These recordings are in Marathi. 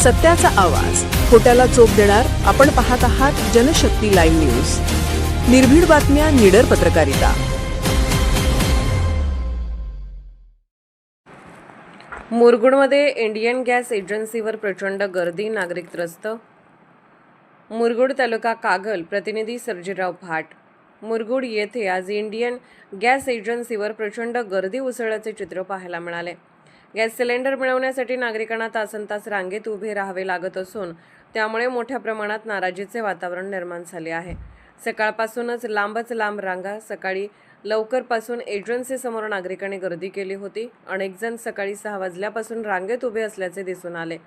सत्याचा आवाज, खोट्याला चोप देणार. आपण पाहत आहात जनशक्ती लाईव्ह न्यूज. निर्भीड बातम्या, निडर पत्रकारिता. मुरगुडमध्ये इंडियन गॅस एजन्सीवर प्रचंड गर्दी, नागरिक त्रस्त. मुरगुड तालुका कागल, प्रतिनिधी सर्जेराव भाट. मुरगुड येथे आज इंडियन गॅस एजन्सीवर प्रचंड गर्दी उसळल्याचे चित्र पाहायला मिळाले. गॅस सिलेंडर मिळवण्यासाठी नागरिकांना तासनतास रांगेत उभे राहावे लागत असून त्यामुळे मोठ्या प्रमाणात नाराजीचे वातावरण निर्माण झाले आहे. सकाळपासूनच लांबच लांब रांगा. सकाळी लवकरपासून एजन्सीसमोर नागरिकांनी गर्दी केली होती. अनेक जण सकाळी 6 वाजल्यापासून रांगेत उभे असल्याचे दिसून आले.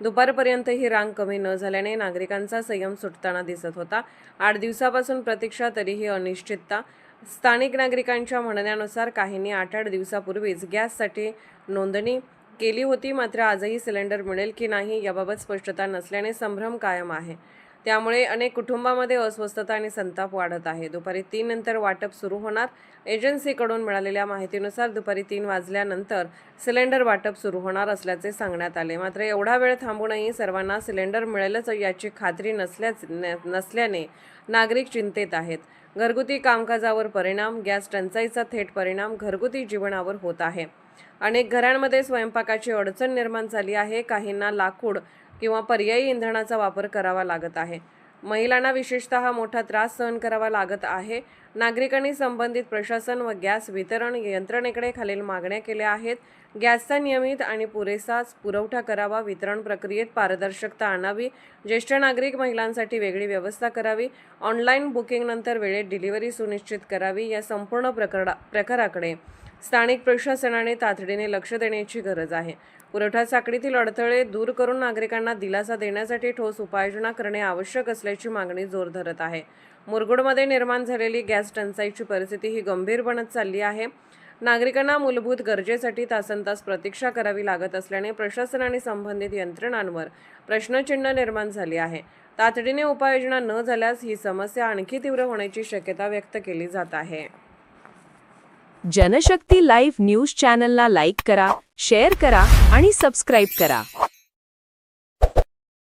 दुपारपर्यंत ही रांग कमी न झाल्याने नागरिकांचा संयम सुटताना दिसत होता. 8 दिवसापासून प्रतीक्षा, तरीही अनिश्चितता. स्थानिक नागरिकांच्या म्हणण्यानुसार काहींनी 8 दिवसापूर्वीच गॅससाठी नोंदणी केली होती. मात्र आजही सिलेंडर मिळेल की नाही याबाबत स्पष्टता नसल्याने संभ्रम कायम आहे. त्यामुळे अनेक कुटुंबांमध्ये अस्वस्थता आणि संताप वाढत आहे. दुपारी 3 नंतर वाटप सुरू होणार. एजन्सीकडून मिळालेल्या माहितीनुसार दुपारी 3 वाजल्यानंतर सिलेंडर वाटप सुरू होणार असल्याचे सांगण्यात आले. मात्र एवढा वेळ थांबूनही सर्वांना सिलेंडर मिळेलच याची खात्री नसल्याने नागरिक चिंतेत आहेत. घरगुती कामकाजावर परिणाम. गॅस टंचाईचा थेट परिणाम घरगुती जीवनावर होत आहे. अनेक घरांमध्ये स्वयंपाकाची अडचण निर्माण झाली आहे. काहींना लाकूड किंवा पर्यायी इंधनाचा वापर करावा लागत आहे. महिलांना विशेषतः मोठा त्रास सहन करावा लागत आहे. नागरिकांनी संबंधित प्रशासन व गॅस वितरण यंत्रणेकडे खालील मागण्या केल्या आहेत. गॅसचा नियमित आणि पुरेसा पुरवठा करावा. वितरण प्रक्रियेत पारदर्शकता आणावी. ज्येष्ठ नागरिक महिलांसाठी वेगळी व्यवस्था करावी. ऑनलाईन बुकिंगनंतर वेळेत डिलिव्हरी सुनिश्चित करावी. या संपूर्ण प्रकाराकडे स्थानिक प्रशासनाने तातडीने लक्ष देण्याची गरज आहे. पुरवठा साखळीतील अडथळे दूर करून नागरिकांना दिलासा देण्यासाठी ठोस उपाययोजना करणे आवश्यक असल्याची मागणी जोर धरत आहे. मुरगुडमध्ये निर्माण झालेली गॅस टंचाईची परिस्थिती ही गंभीर बनत चालली आहे. नागरिकांना मूलभूत गरजेसाठी तासनतास प्रतीक्षा करावी लागत असल्याने प्रशासन आणि संबंधित यंत्रणांवर प्रश्नचिन्ह निर्माण झाले आहे. तातडीने उपाययोजना न झाल्यास ही समस्या आणखी तीव्र होण्याची शक्यता व्यक्त केली जात आहे. जनशक्ती लाईव्ह न्यूज चॅनलला लाईक करा, शेअर करा आणि सबस्क्राईब करा.